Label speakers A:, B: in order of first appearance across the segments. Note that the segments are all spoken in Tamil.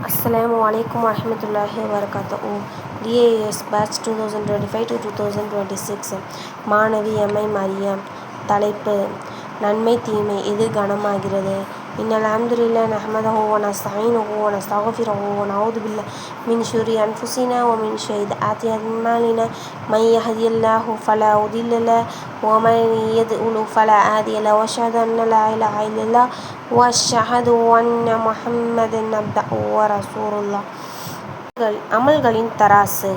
A: Assalamu alaikum warahmatullahi wabarakatuh. DAS batch 2025 to 2026 மாணவி எம்ஐ மரியம். தலைப்பு: நன்மை தீமை எது கனமாகிறது? இன்னல் ஹம்துலில்லாஹி நஹ்மதுஹு வ நஸ்தஈனுஹு வ நஸ்தக்ஃபிருஹு வ நஊது பில்லாஹி மின் ஷுரூரி அன்ஃபுஸினா வ மின் ஸய்யிஆத்தி அஅமாலினா மன் யஹ்திஹில்லாஹு ஃபலா முதில்ல லஹு வ மன் யுத்லில் ஃபலா ஹாதிய லஹு வ அஷ்ஹது அன்ன லா இலாஹா இல்லல்லாஹ் வ அஷ்ஹது அன்ன முஹம்மதன் அப்துஹு வ ரசூலுல்லாஹ். அமல்களின் தராசு.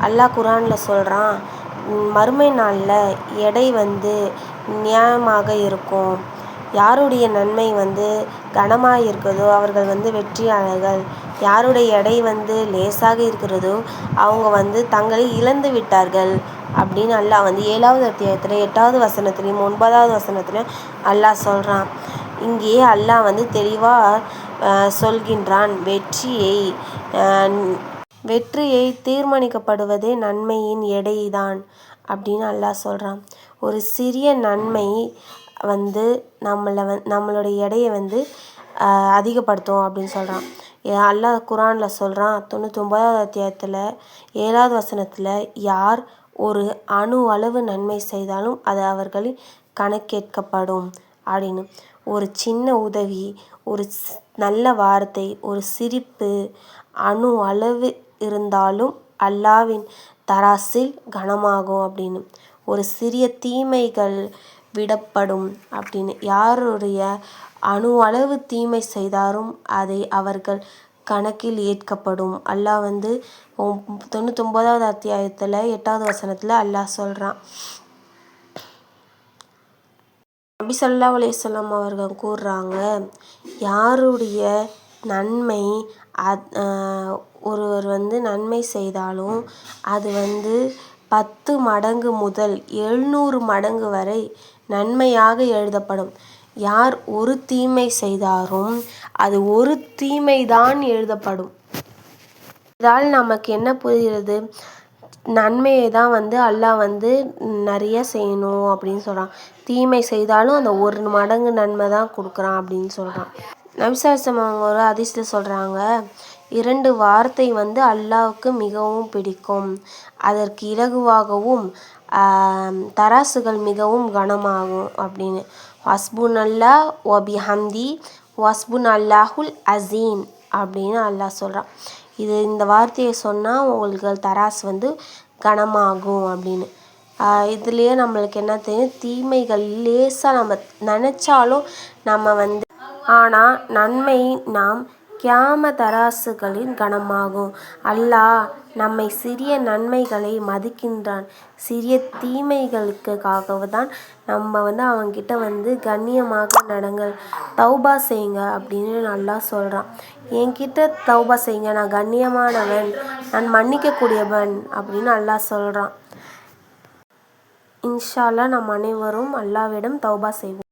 A: அல்லாஹ் குர்ஆன்ல சொல்றான், மறுமை நாளில் எடை நியாயமாக இருக்கும். யாருடைய நன்மை கனமாக இருக்கிறதோ அவர்கள் வெற்றியாளர்கள். யாருடைய எடை லேசாக இருக்கிறதோ அவங்க தங்களை இழந்து விட்டார்கள் அப்படின்னு அல்லாஹ் 7வது அத்தியாயத்தில் 8வது வசனத்திலையும் 9வது வசனத்திலையும் அல்லாஹ் சொல்கிறான். இங்கே அல்லாஹ் தெளிவாக சொல்கின்றான், வெற்றியை தீர்மானிக்கப்படுவதே நன்மையின் எடை தான் அப்படின்னு அல்லாஹ் சொல்கிறான். ஒரு சிறிய நன்மை நம்மளுடைய எடையை அதிகப்படுத்தும் அப்படின்னு சொல்கிறான். அல்லாஹ் குர்ஆனில் சொல்கிறான், 99வது அத்தியாயத்தில் 7வது வசனத்தில், யார் ஒரு அணு அளவு நன்மை செய்தாலும் அது அவர்களின் கணக்கேற்கப்படும் அப்படின்னு. ஒரு சின்ன உதவி, ஒரு நல்ல வார்த்தை, ஒரு சிரிப்பு அணு அளவு இருந்தாலும் அல்லாஹ்வின் தராசில் கனமாகும் அப்படின்னு. ஒரு சிறிய தீமைகள் விடப்படும் அப்படின்னு. யாருடைய அணு அளவு தீமை செய்தாலும் அதை அவர்கள் கணக்கில் ஏற்கப்படும். அல்லாஹ் 99வது அத்தியாயத்தில் 8வது வசனத்தில் அல்லாஹ் சொல்கிறான். நபி ஸல்லல்லாஹு அலைஹி வஸல்லம் அவர்கள் கூறுறாங்க, யாருடைய நன்மை ஒருவர் நன்மை செய்தாலும் அது 10 மடங்கு முதல் 700 மடங்கு வரை நன்மையாக எழுதப்படும். யார் ஒரு தீமை செய்தாலும் அது ஒரு தீமைதான் எழுதப்படும். இதால் நமக்கு என்ன புரிகிறது? நன்மையை தான் அல்லாஹ் நிறைய செய்யணும் அப்படின்னு சொல்கிறான். தீமை செய்தாலும் அந்த 1 மடங்கு நன்மை தான் கொடுக்குறான் அப்படின்னு சொல்கிறான். நபி ஸல்லல்லாஹு அலைஹி வஸல்லம் அவங்க ஒரு ஹதீஸில் சொல்கிறாங்க, 2 வார்த்தை அல்லாஹ்வுக்கு மிகவும் பிடிக்கும். அதற்கு இலகுவாகவும் தராசுகள் மிகவும் கனமாகும் அப்படின்னு. ஹஸ்புனல்லாஹ் வ பிஹம்தி ஹஸ்புனல்லாஹுல் அஸீம் அப்படின்னு அல்லாஹ் சொல்கிறான். இந்த வார்த்தையை சொன்னால் உங்களுக்கு தராசு கனமாகும் அப்படின்னு. இதுலேயே நம்மளுக்கு என்ன தெரியும்? தீமைகள் லேசாக நம்ம நினச்சாலும் ஆனால் நன்மை நாம் தராசுகளில் கனமாகும். அல்லாஹ் நம்மை சிறிய நன்மைகளை மதிக்கின்றான். சிறிய தீமைகளுக்காக தான் நம்ம அவன்கிட்ட கண்ணியமாக நடங்கள், தௌபா செய்யுங்க அப்படின்னு அல்லாஹ் சொல்கிறான். என்கிட்ட தௌபா செய்யுங்க, நான் கண்ணியமானவன், நான் மன்னிக்கக்கூடியவன் அப்படின்னு அல்லாஹ் சொல்கிறான். இன்ஷா அல்லாஹ் நாம் அனைவரும் அல்லாஹ்விடம் தௌபா செய்வோம்.